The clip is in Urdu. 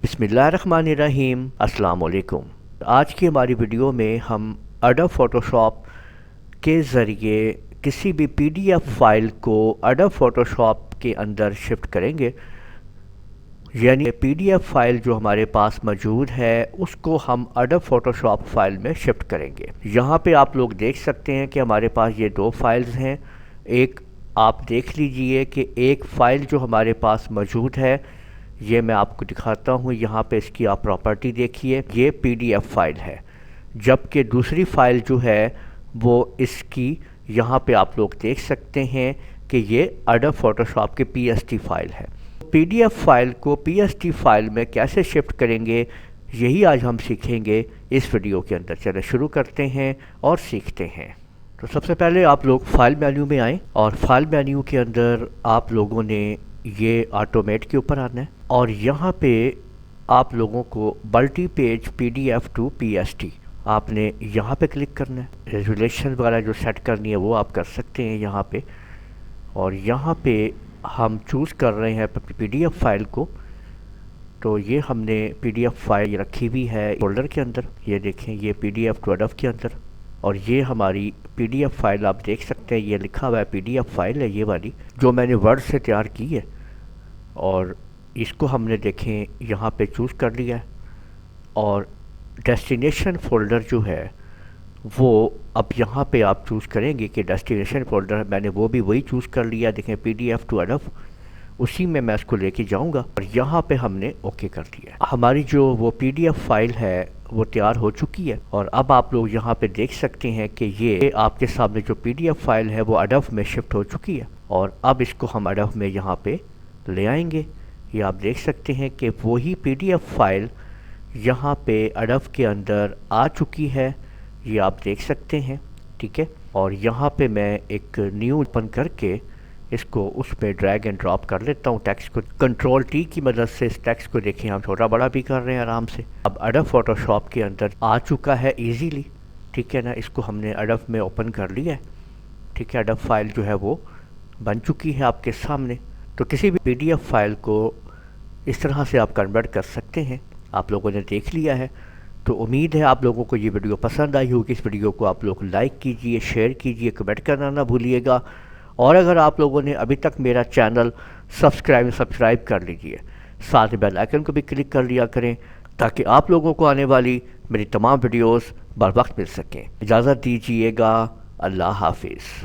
بسم اللہ الرحمن الرحیم۔ السلام علیکم۔ آج کی ہماری ویڈیو میں ہم ایڈوب فوٹوشاپ کے ذریعے کسی بھی پی ڈی ایف فائل کو ایڈوب فوٹوشاپ کے اندر شفٹ کریں گے، یعنی پی ڈی ایف فائل جو ہمارے پاس موجود ہے اس کو ہم ایڈوب فوٹوشاپ فائل میں شفٹ کریں گے۔ یہاں پہ آپ لوگ دیکھ سکتے ہیں کہ ہمارے پاس یہ دو فائلز ہیں۔ ایک آپ دیکھ لیجئے کہ ایک فائل جو ہمارے پاس موجود ہے، یہ میں آپ کو دکھاتا ہوں، یہاں پہ اس کی آپ پراپرٹی دیکھیے، یہ پی ڈی ایف فائل ہے، جبکہ دوسری فائل جو ہے وہ اس کی یہاں پہ آپ لوگ دیکھ سکتے ہیں کہ یہ ایڈوب فوٹوشاپ کی پی ایس ٹی فائل ہے۔ پی ڈی ایف فائل کو پی ایس ٹی فائل میں کیسے شفٹ کریں گے، یہی آج ہم سیکھیں گے اس ویڈیو کے اندر۔ چلیں شروع کرتے ہیں اور سیکھتے ہیں۔ تو سب سے پہلے آپ لوگ فائل مینیو میں آئیں، اور فائل مینیو کے اندر آپ لوگوں نے یہ آٹومیٹ کے اوپر آنا ہے، اور یہاں پہ آپ لوگوں کو multi page P D F to P S T آپ نے یہاں پہ کلک کرنا ہے۔ ریزولیشن وغیرہ جو سیٹ کرنی ہے وہ آپ کر سکتے ہیں یہاں پہ، اور یہاں پہ ہم چوز کر رہے ہیں پی ڈی ایف فائل کو۔ تو یہ ہم نے پی ڈی ایف فائل رکھی ہوئی ہے فولڈر کے اندر، یہ دیکھیں یہ پی ڈی ایف ٹو ایڈوب کے اندر، اور یہ ہماری پی ڈی ایف فائل آپ دیکھ سکتے ہیں، یہ لکھا ہوا ہے پی ڈی ایف فائل ہے یہ والی جو میں نے ورڈ سے تیار کی ہے، اور اس کو ہم نے دیکھیں یہاں پہ چوز کر لیا ہے۔ اور ڈیسٹینیشن فولڈر جو ہے وہ اب یہاں پہ آپ چوز کریں گے کہ ڈیسٹینیشن فولڈر میں نے وہ بھی وہی چوز کر لیا، دیکھیں پی ڈی ایف ٹو ایڈوب، اسی میں اس کو لے کے جاؤں گا، اور یہاں پہ ہم نے اوکے کر دیا ہے۔ ہماری جو وہ پی ڈی ایف فائل ہے وہ تیار ہو چکی ہے، اور اب آپ لوگ یہاں پہ دیکھ سکتے ہیں کہ یہ آپ کے سامنے جو پی ڈی ایف فائل ہے وہ ایڈوب میں شفٹ ہو چکی ہے، اور اب اس کو ہم ایڈوب میں یہاں پہ لے آئیں گے۔ یہ آپ دیکھ سکتے ہیں کہ وہی پی ڈی ایف فائل یہاں پہ ایڈوب کے اندر آ چکی ہے، یہ آپ دیکھ سکتے ہیں، ٹھیک ہے۔ اور یہاں پہ میں ایک نیو اوپن کر کے اس کو اس پہ ڈریگ اینڈ ڈراپ کر لیتا ہوں ٹیکسٹ کو۔ کنٹرول ٹی کی مدد سے اس ٹیکسٹ کو دیکھیں ہم چھوٹا بڑا بھی کر رہے ہیں آرام سے۔ اب ایڈوب فوٹوشاپ کے اندر آ چکا ہے ایزیلی، ٹھیک ہے نا۔ اس کو ہم نے ایڈوب میں اوپن کر لیا ہے، ٹھیک ہے۔ ایڈوب فائل جو ہے وہ بن چکی ہے آپ کے سامنے۔ تو کسی بھی پی ڈی ایف فائل کو اس طرح سے آپ کنورٹ کر سکتے ہیں، آپ لوگوں نے دیکھ لیا ہے۔ تو امید ہے آپ لوگوں کو یہ ویڈیو پسند آئی ہوگی۔ اس ویڈیو کو آپ لوگ لائک کیجئے، شیئر کیجئے، کمنٹ کرنا نہ بھولیے گا، اور اگر آپ لوگوں نے ابھی تک میرا چینل سبسکرائب کر لیجئے، ساتھ بیل آئیکن کو بھی کلک کر لیا کریں تاکہ آپ لوگوں کو آنے والی میری تمام ویڈیوز بر وقت مل سکیں۔ اجازت دیجئے گا، اللہ حافظ۔